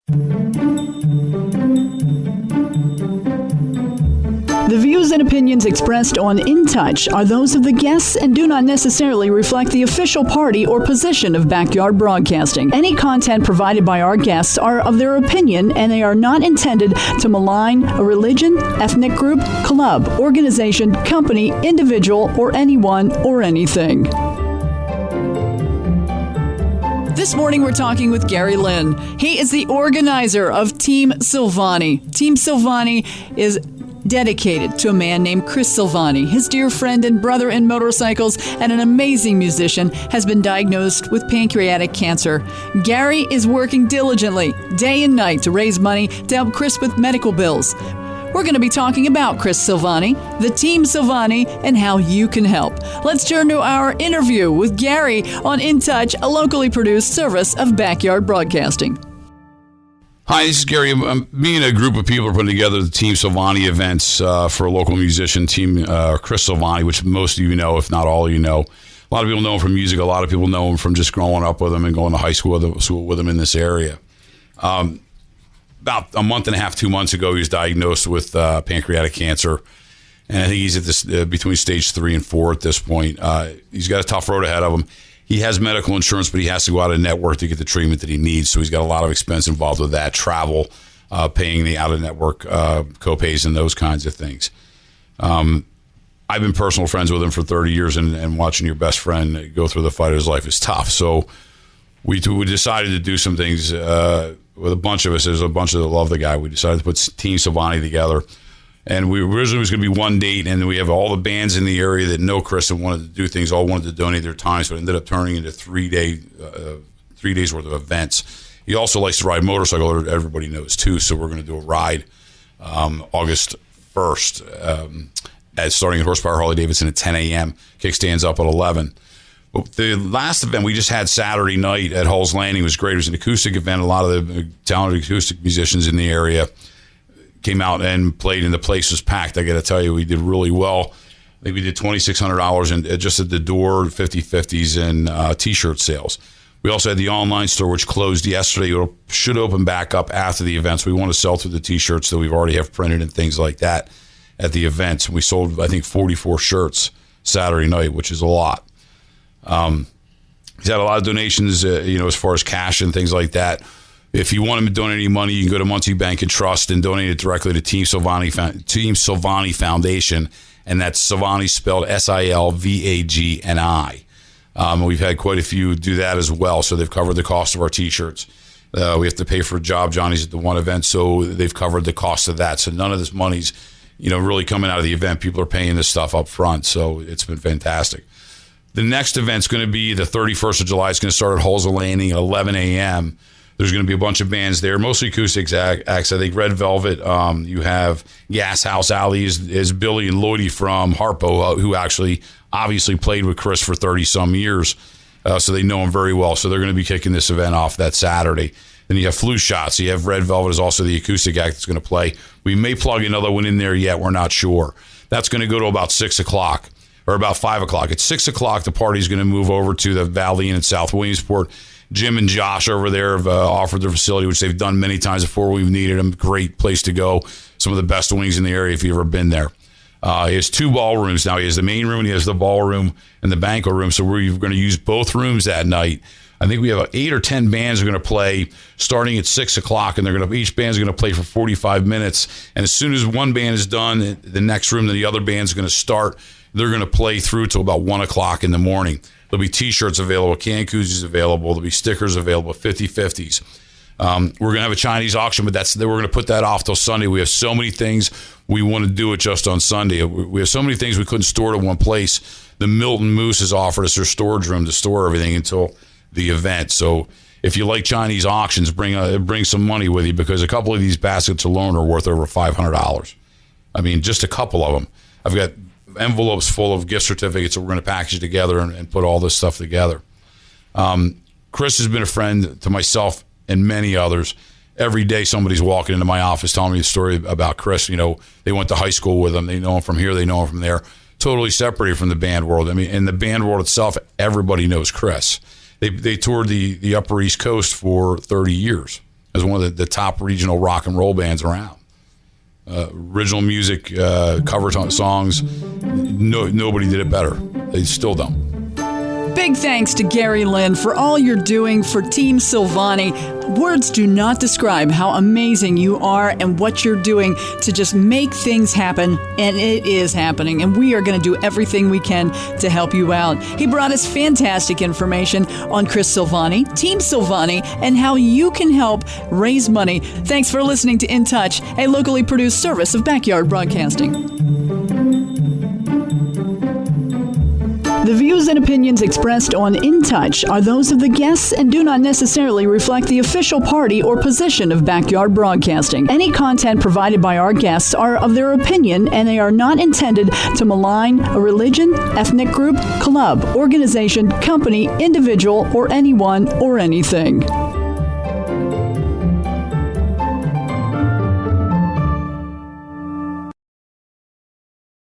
The views and opinions expressed on InTouch are those of the guests and do not necessarily reflect the official party or position of Backyard Broadcasting. Any content provided by our guests are of their opinion, and they are not intended to malign a religion, ethnic group, club, organization, company, individual, or anyone or anything. This morning, we're talking with Gary Lynn. He is the organizer of Team Silvagni. Team Silvagni is dedicated to a man named Chris Silvagni. His dear friend and brother in motorcycles and an amazing musician has been diagnosed with pancreatic cancer. Gary is working diligently, day and night, to raise money to help Chris with medical bills. We're going to be talking about Chris Silvagni, the Team Silvagni, and how you can help. Let's turn to our interview with Gary on InTouch, a locally produced service of Backyard Broadcasting. Hi, this is Gary. Me and a group of people are putting together the Team Silvagni events for a local musician, Team Chris Silvagni, which most of you know, if not all of you know. A lot of people know him from music. A lot of people know him from just growing up with him and going to high school with him in this area. About a month and a half, 2 months ago, he was diagnosed with pancreatic cancer. And I think he's at this between stage 3 and 4 at this point. He's got a tough road ahead of him. He has medical insurance, but he has to go out of network to get the treatment that he needs. So he's got a lot of expense involved with that, travel, paying the out-of-network co-pays and those kinds of things. I've been personal friends with him for 30 years, and watching your best friend go through the fight of his life is tough. So we decided to do some things with a bunch of us. There's a bunch of us that love the guy. We decided to put Team Silvagni together. And we originally was going to be one date, and we have all the bands in the area that know Chris and wanted to do things, all wanted to donate their time, so it ended up turning into 3 days worth of events. He also likes to ride motorcycle, everybody knows too, so we're going to do a ride August 1st, starting at Horsepower Harley-Davidson at 10 a.m., kickstands up at 11. But the last event we just had Saturday night at Hull's Landing was great. It was an acoustic event. A lot of the talented acoustic musicians in the area came out and played, and the place was packed. I got to tell you, we did really well. I think we did $2,600 just at the door, 50/50s, and T-shirt sales. We also had the online store, which closed yesterday. It should open back up after the events. We want to sell through the T-shirts that we've already have printed and things like that at the events. We sold, I think, 44 shirts Saturday night, which is a lot. He's had a lot of donations, as far as cash and things like that. If you want him to donate any money, you can go to Muncie Bank and Trust and donate it directly to Team Silvagni Foundation, and that's Silvagni spelled Silvagni. We've had quite a few do that as well, so they've covered the cost of our T-shirts. We have to pay for a job. Johnny's at the one event, so they've covered the cost of that. So none of this money's, really coming out of the event. People are paying this stuff up front, so it's been fantastic. The next event's going to be the 31st of July. It's going to start at Hull's Landing at 11 a.m., There's going to be a bunch of bands there, mostly acoustic acts. I think Red Velvet, you have Gas House Alley is Billy and Lloydie from Harpo, who actually obviously played with Chris for 30-some years, so they know him very well. So they're going to be kicking this event off that Saturday. Then you have Flu Shots. You have Red Velvet is also the acoustic act that's going to play. We may plug another one in there yet. We're not sure. That's going to go to about 6 o'clock or about 5 o'clock. At 6 o'clock, the party's going to move over to the Valley Inn in South Williamsport. Jim and Josh over there have offered their facility, which they've done many times before we've needed them. Great place to go. Some of the best wings in the area if you've ever been there. He has 2 ballrooms now. He has the main room and he has the ballroom and the banquet room. So we're going to use both rooms that night. I think we have 8 or 10 bands are going to play starting at 6 o'clock, and each band's going to play for 45 minutes. And as soon as one band is done, the next room, then the other band's going to start. They're going to play through till about 1 o'clock in the morning. There'll be T-shirts available, can koozies available. There'll be stickers available, 50/50s. We're going to have a Chinese auction, but we're going to put that off till Sunday. We have so many things we want to do it just on Sunday. We have so many things we couldn't store to one place. The Milton Moose has offered us their storage room to store everything until the event. So if you like Chinese auctions, bring some money with you, because a couple of these baskets alone are worth over $500. I mean, just a couple of them. I've got envelopes full of gift certificates that we're going to package together and put all this stuff together. Chris has been a friend to myself and many others. Every day somebody's walking into my office telling me a story about Chris. They went to high school with him. They know him from here. They know him from there. Totally separated from the band world. I mean, in the band world itself, everybody knows Chris. They toured the Upper East Coast for 30 years. as one of the top regional rock and roll bands around. Original music, cover songs, nobody did it better. They still don't. Big thanks to Gary Lynn for all you're doing for Team Silvagni. Words do not describe how amazing you are and what you're doing to just make things happen, and it is happening, and we are going to do everything we can to help you out. He brought us fantastic information on Chris Silvagni, Team Silvagni, and how you can help raise money. Thanks for listening to InTouch, a locally produced service of Backyard Broadcasting. The views and opinions expressed on InTouch are those of the guests and do not necessarily reflect the official party or position of Backyard Broadcasting. Any content provided by our guests are of their opinion, and they are not intended to malign a religion, ethnic group, club, organization, company, individual, or anyone or anything.